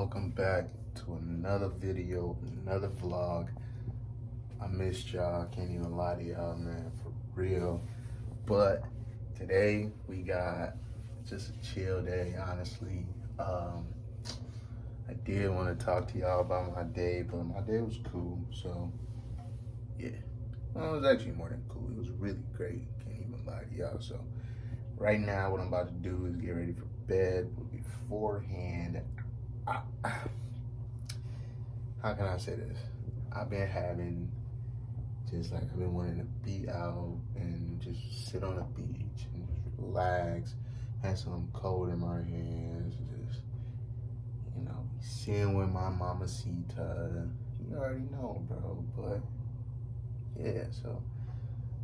welcome back to another video, another vlog. I missed y'all, can't even lie to y'all, man, for real. But today we got just a chill day, honestly. I did want to talk to y'all about my day, but my day was cool, so yeah. Well, it was actually more than cool, it was really great, can't even lie to y'all. So right now what I'm about to do is get ready for bed, but beforehand, how can I say this? I've been having I've been wanting to be out and just sit on the beach and just relax, have some cold in my hands, just, sitting with my mamacita. You already know, bro, but yeah, so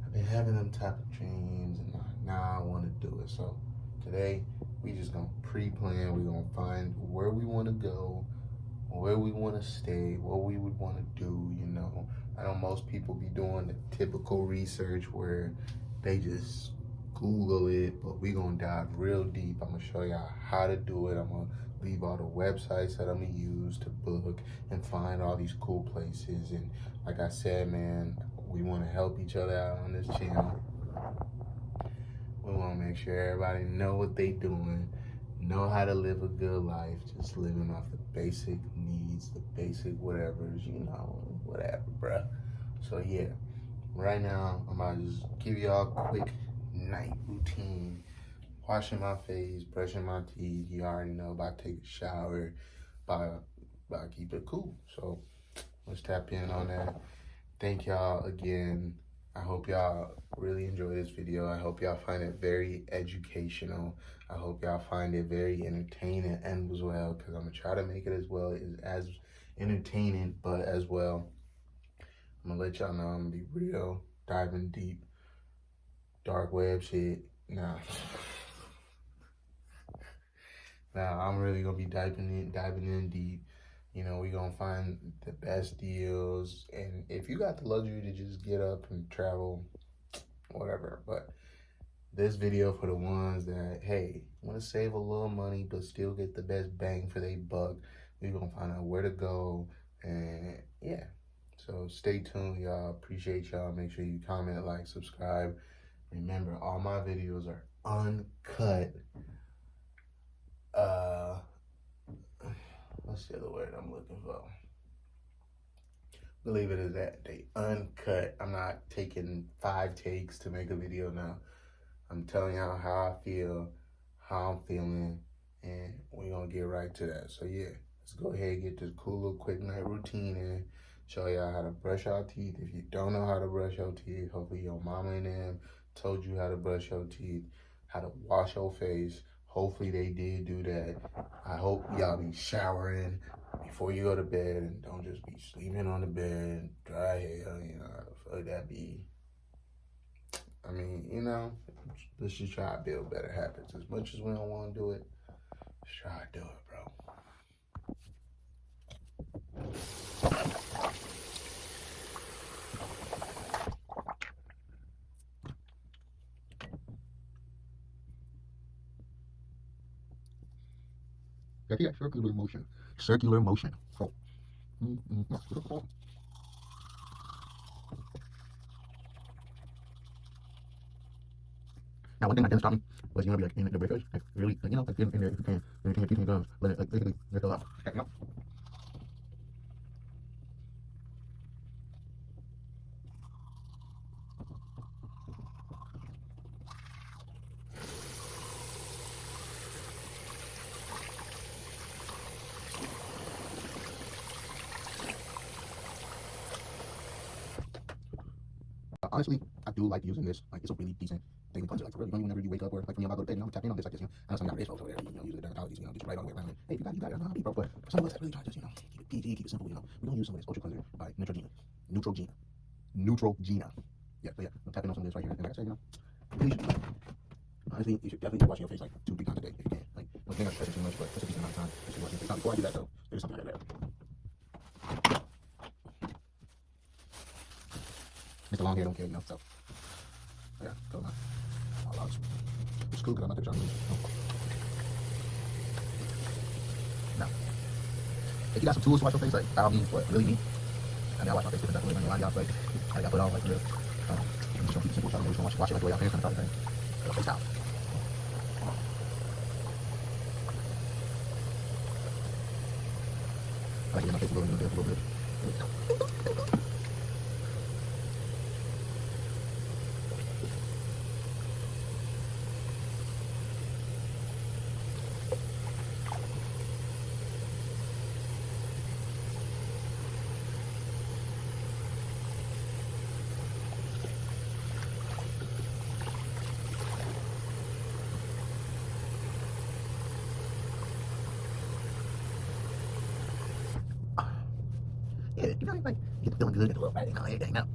I've been having them type of dreams and now I want to do it. So today we just gonna pre-plan, we're gonna find where we want to go, where we want to stay, what we would want to do. I know most people be doing the typical research where they just Google it, but we gonna dive real deep. I'm gonna show y'all how to do it. I'm gonna leave all the websites that I'm gonna use to book and find all these cool places. And like I said, man, we want to help each other out on this channel. We want to make sure everybody know what they doing, know how to live a good life, just living off the basic needs, the basic whatevers, whatever, bruh. So yeah, right now I'm about to just give y'all a quick night routine. Washing my face, brushing my teeth, you already know, about to take a shower, about keep it cool. So let's tap in on that. Thank y'all again. I hope y'all really enjoy this video. I hope y'all find it very educational. I hope y'all find it very entertaining and as well, because I'm gonna try to make it as entertaining, but as well, I'm gonna let y'all know I'm gonna be real, diving deep, dark web shit. Nah, I'm really gonna be diving in deep. We gonna find the best deals, and if you got the luxury to just get up and travel, whatever. But this video for the ones that, hey, want to save a little money but still get the best bang for their buck. We gonna find out where to go, and yeah. So stay tuned, y'all. Appreciate y'all. Make sure you comment, like, subscribe. Remember, all my videos are uncut. What's the other word I'm looking for? Believe it as that. They uncut. I'm not taking 5 takes to make a video now. I'm telling y'all how I feel, how I'm feeling, and we're gonna get right to that. So yeah, let's go ahead and get this cool little quick night routine in. Show y'all how to brush our teeth. If you don't know how to brush your teeth, hopefully your mama and them told you how to brush your teeth, how to wash your face. Hopefully they did do that. I hope y'all be showering before you go to bed and don't just be sleeping on the bed, dry hair, fuck that be. I mean, let's just try to build better habits. As much as we don't want to do it, let's try to do it, bro. Yeah, circular motion. Circular motion. Oh. Now, one thing that didn't stop me was, be like, in the breakfast, like, really, like, in there if you can, and your teeth and gums, let it, like, basically, let it go out. Honestly, I do like using this. Like, it's a really decent thing to cleanse it. Like, for real, whenever you wake up, or like for me, I'm about to go to bed, tap in on this like this. I know some nowadays folks over there, using the dermatologies, just right on the way around. Hey, if you got it, I'm happy, bro. But for some of us that really try to just, keep it PG, keep it simple, we're gonna use some of this Ultra Cleanser by Neutrogena. Yeah, so yeah, I'm tapping on some of this right here. And like I said, honestly, you should definitely wash your face like 2-3 times a day if you can. Like, don't think I'm stressing too much, but that's a decent amount of time you should wash your face. Now, before I do that though, there's something like that. Mr. Long Hair don't care, so yeah, go on. It's cool because I'm not the Now, if you got some tools to wash your face, like by all means, but really me, I mean, I wash my face different way. I lie y'all, but I got put on like real. I'm just gonna keep it simple. So I'm just gonna wash it like the way y'all hands kind of thing. Face towel. I like to get my face a little bit. Yeah, you know, like, get feeling good, get a little bad, kind of everything. Now,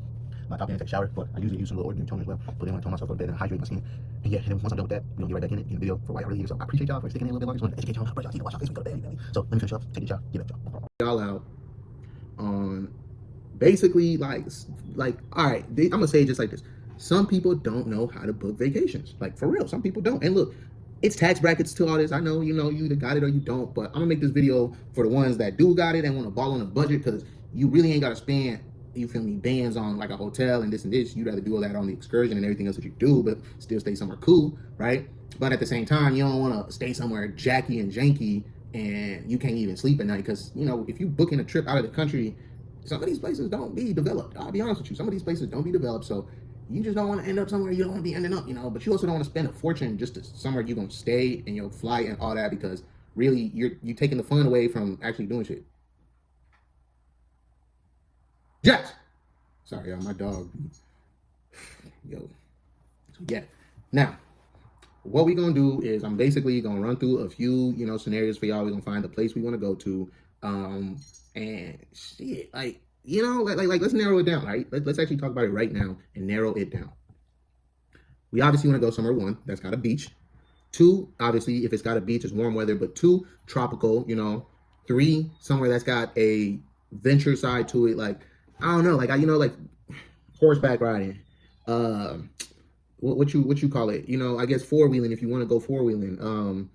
my top end, take a shower, but I usually use some little ordinary toner as well. Put it on, tone myself a bit and hydrate my skin. And yeah, and then once I'm done with that, we're gonna get right back in it, in the video for why I really use. So I appreciate y'all for sticking in a little bit longer. Just wanted to educate y'all, brush y'all teeth, wash your face, we go to bed, you know what I mean? So let me finish up, take a shower, get back, y'all. Y'all out on basically like, all right, I'm gonna say it just like this. Some people don't know how to book vacations. Like, for real, some people don't. And look, it's tax brackets to all this. I know, you know, you either got it or you don't, but I'm gonna make this video for the ones that do got it and want to ball on a budget, because you really ain't gotta spend, you feel me, bands on like a hotel and this and this. You'd rather do all that on the excursion and everything else that you do, but still stay somewhere cool, right? But at the same time, you don't want to stay somewhere jacky and janky and you can't even sleep at night, because, you know, if you booking a trip out of the country, some of these places don't be developed. I'll be honest with you. Some of these places don't be developed, so you just don't want to end up somewhere you don't want to be ending up, you know. But you also don't want to spend a fortune just to somewhere you're gonna stay and your flight and all that, because really you're taking the fun away from actually doing shit. Jax! Sorry, y'all, my dog. Yo. So yeah. Now, what we gonna do is I'm basically gonna run through a few, you know, scenarios for y'all. We're gonna find the place we want to go to. And shit, like, you know, like let's narrow it down, right? Let's actually talk about it right now and narrow it down. We obviously want to go somewhere, one, that's got a beach. Two, obviously, if it's got a beach, it's warm weather, but two, tropical, you know. Three, somewhere that's got a venture side to it, like, I don't know, like, you know, like horseback riding, what you call it, you know, I guess four-wheeling, if you want to go four-wheeling,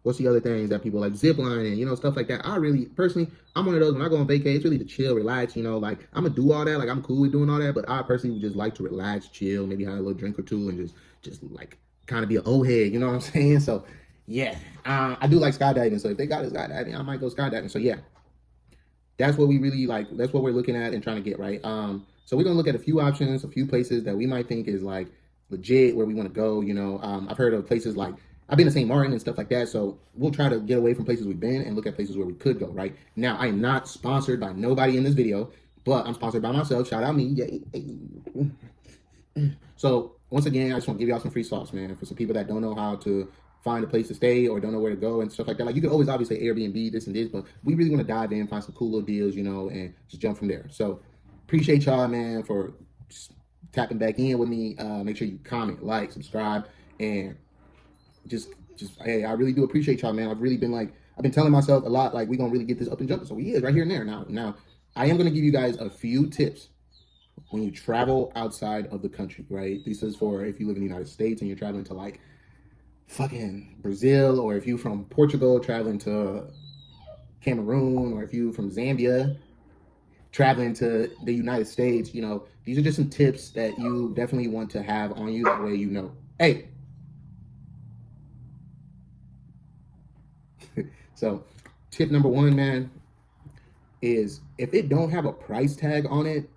what's the other things that people like, zip lining, you know, stuff like that. I really, personally, I'm one of those, when I go on vacation, it's really to chill, relax, you know, like, I'm gonna do all that, like, I'm cool with doing all that, but I personally would just like to relax, chill, maybe have a little drink or two, and just like, kind of be an old head, you know what I'm saying? So, yeah, I do like skydiving, so if they got a skydiving, I might go skydiving. So, yeah, that's what we really like, that's what we're looking at and trying to get, right? So we're gonna look at a few options, a few places that we might think is like legit where we want to go, you know. I've heard of places like, I've been to St. Martin and stuff like that, so we'll try to get away from places we've been and look at places where we could go, right? Now, I am not sponsored by nobody in this video, but I'm sponsored by myself. Shout out me. Yay. So, once again, I just want to give y'all some free sauce, man, for some people that don't know how to find a place to stay or don't know where to go and stuff like that. Like, you can always obviously Airbnb, this and this, but we really want to dive in, find some cool little deals, you know, and just jump from there. So, appreciate y'all, man, for just tapping back in with me. Make sure you comment, like, subscribe, and just hey, I really do appreciate y'all, man. I've really been like, I've been telling myself a lot, like, we're gonna really get this up and jumping. So we is right here and there. Now I am gonna give you guys a few tips when you travel outside of the country, right? This is for if you live in the United States and you're traveling to like fucking Brazil, or if you from Portugal traveling to Cameroon, or if you from Zambia traveling to the United States, you know, these are just some tips that you definitely want to have on you. That way, you know, hey. So tip number one, man, is if it don't have a price tag on it,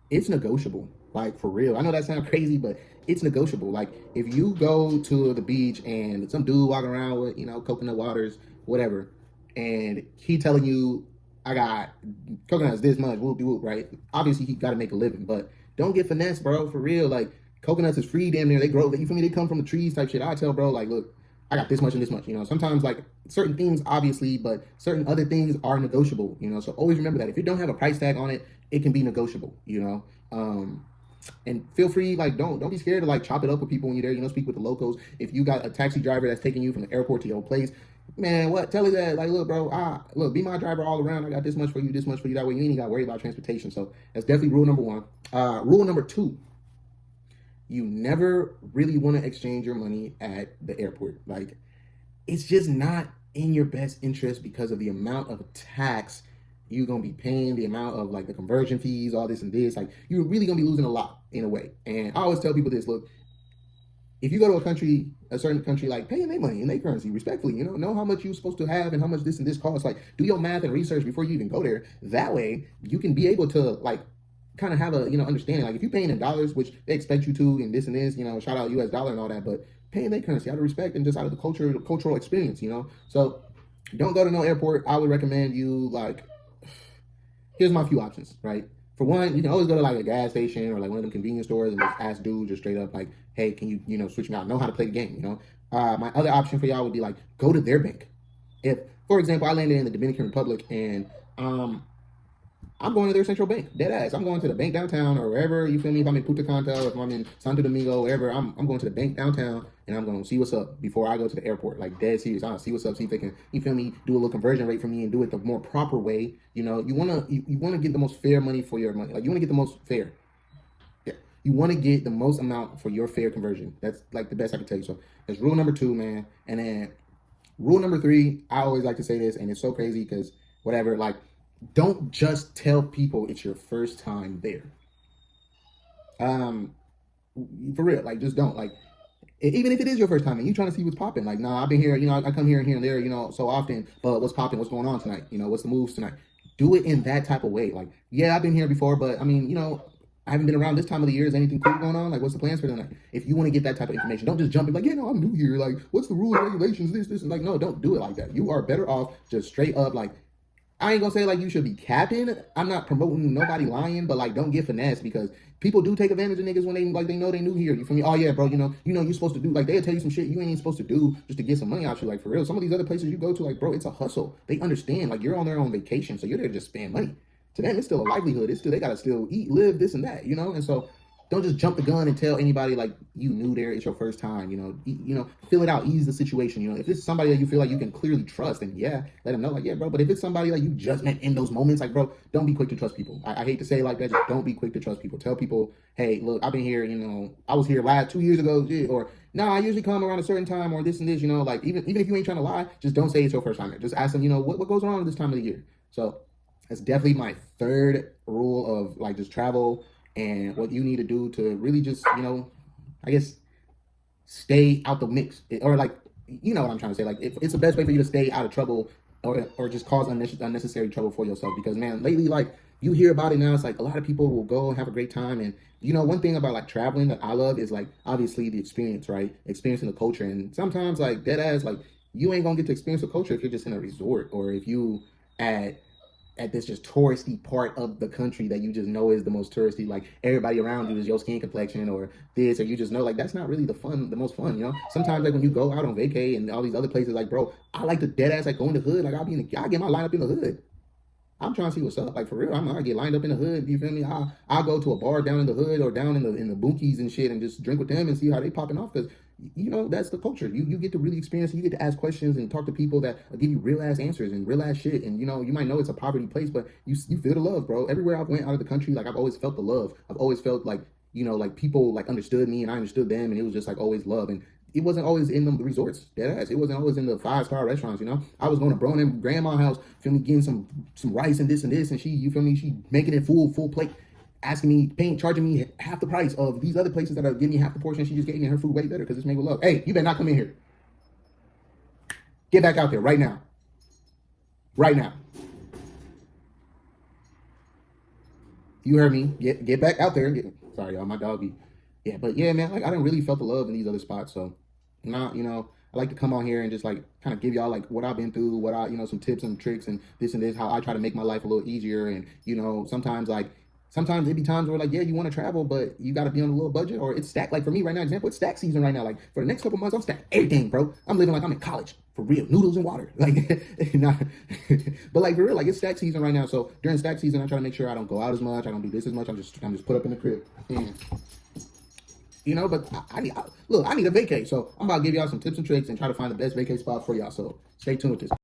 it's negotiable. Like, for real. I know that sounds crazy, but it's negotiable. Like, if you go to the beach and some dude walking around with, you know, coconut waters, whatever, and he telling you, I got coconuts this much, whoop de whoop, right? Obviously, he got to make a living, but don't get finessed, bro, for real. Like, coconuts is free, damn near. They grow, you feel me? They come from the trees type shit. I tell bro, like, look, I got this much and this much, you know. Sometimes, like, certain things, obviously, but certain other things are negotiable, you know. So always remember that if you don't have a price tag on it, it can be negotiable, you know. And feel free, like, don't be scared to like chop it up with people when you're there, you know. Speak with the locals. If you got a taxi driver that's taking you from the airport to your place, man, what, tell her that, like, look, bro, look, be my driver all around. I got this much for you, this much for you. That way you ain't got to worry about transportation. So that's definitely rule number one. Rule number two, you never really want to exchange your money at the airport. Like, it's just not in your best interest because of the amount of tax you're gonna be paying the amount of like the conversion fees, all this and this. Like you're really gonna be losing a lot in a way. And I always tell people this: look, if you go to a certain country, like pay in their money in their currency, respectfully, know how much you're supposed to have and how much this and this costs. Like do your math and research before you even go there. That way you can be able to like kind of have a understanding. Like if you're paying in dollars, which they expect you to, and this and this, shout out US dollar and all that, but paying their currency out of respect and just out of the cultural experience, So don't go to no airport. I would recommend you like, here's my few options, right? For one, you can always go to like a gas station or like one of them convenience stores and just ask dude just straight up like, hey, can you switch me out? Know how to play the game, My other option for y'all would be like, go to their bank. If, for example, I landed in the Dominican Republic and I'm going to their central bank, dead ass. I'm going to the bank downtown or wherever, you feel me? If I'm in Punta Cana or if I'm in Santo Domingo, wherever, I'm going to the bank downtown and I'm going to see what's up before I go to the airport. Like dead serious. I'll see what's up, see if they can, you feel me, do a little conversion rate for me and do it the more proper way. You want to get the most fair money for your money. Like you want to get the most fair. Yeah. You want to get the most amount for your fair conversion. That's like the best I can tell you. So that's rule number 2, man. And then rule number 3, I always like to say this, and it's so crazy because whatever, like, don't just tell people it's your first time there. For real, like just don't. Like even if it is your first time and you trying to see what's popping, like nah, I've been here, I come here and there, so often, but what's popping, what's going on tonight, what's the moves tonight? Do it in that type of way. Like, yeah, I've been here before, but I mean, I haven't been around this time of the year. Is anything cool going on? Like, what's the plans for tonight? If you want to get that type of information, don't just jump in like, yeah, no, I'm new here. Like, what's the rules, regulations, this, and like, no, don't do it like that. You are better off just straight up like, I ain't gonna say like you should be capping. I'm not promoting nobody lying, but like don't get finesse because people do take advantage of niggas when they know they new here. You feel me? Oh yeah, bro. You're supposed to do like they'll tell you some shit you ain't even supposed to do just to get some money out you. Like for real, some of these other places you go to, like bro, it's a hustle. They understand like you're on their own vacation, so you're there to just spend money. To them, it's still a livelihood. It's still they gotta still eat, live, this and that. And so don't just jump the gun and tell anybody like you new there, it's your first time. Fill it out, ease the situation. If it's somebody that you feel like you can clearly trust, then yeah, let them know like yeah, bro. But if it's somebody like you just met in those moments, like bro, don't be quick to trust people. I hate to say it like that, just don't be quick to trust people. Tell people, hey, look, I've been here. I was here last 2 years ago, or no, I usually come around a certain time, or this and this. Like even if you ain't trying to lie, just don't say it's your first time there. Just ask them, what goes on this time of the year. So that's definitely my 3rd rule of like just travel. And what you need to do to really just, I guess, stay out the mix. Or like, what I'm trying to say. Like, it's the best way for you to stay out of trouble or just cause unnecessary trouble for yourself. Because, man, lately, like, you hear about it now. It's like a lot of people will go and have a great time. And, one thing about, like, traveling that I love is, like, obviously the experience, right? Experiencing the culture. And sometimes, like, dead ass, like, you ain't going to get to experience the culture if you're just in a resort or if you at this just touristy part of the country that you just know is the most touristy, like everybody around you is your skin complexion or this, or you just know like that's not really the most fun, Sometimes like when you go out on vacay and all these other places, like bro, I like to dead ass like go in the hood, like I get my line up in the hood. I'm trying to see what's up, like for real. I get lined up in the hood. You feel me? I'll go to a bar down in the hood or down in the bunkies and shit and just drink with them and see how they popping off because that's the culture. You get to really experience. You get to ask questions and talk to people that give you real ass answers and real ass shit. And you might know it's a poverty place, but you feel the love, bro. Everywhere I've went out of the country, like I've always felt the love. I've always felt like like people like understood me and I understood them, and it was just like always love. And it wasn't always in the resorts, dead ass. It wasn't always in the 5-star restaurants, I was going to bro and grandma's house, feel me, getting some rice and this, and she, you feel me, she making it full plate, asking me, charging me half the price of these other places that are giving me half the portion. She just gave me her food way better because it's made with love. Hey, you better not come in here. Get back out there right now. Right now. You heard me. Get back out there. Sorry, y'all, my doggy. Yeah, but yeah, man, like I didn't really felt the love in these other spots. So now, I like to come on here and just like kind of give y'all like what I've been through, what I, some tips and tricks and this, how I try to make my life a little easier. And, sometimes it be times where like, yeah, you want to travel, but you got to be on a little budget or it's stacked. Like for me right now, example, it's stack season right now. Like for the next couple months, I'm stacking everything, bro. I'm living like I'm in college for real, noodles and water. Like, nah. But like for real, like it's stack season right now. So during stack season, I try to make sure I don't go out as much. I don't do this as much. I'm just put up in the crib. And, but I need a vacay. So I'm about to give y'all some tips and tricks and try to find the best vacay spot for y'all. So stay tuned with this.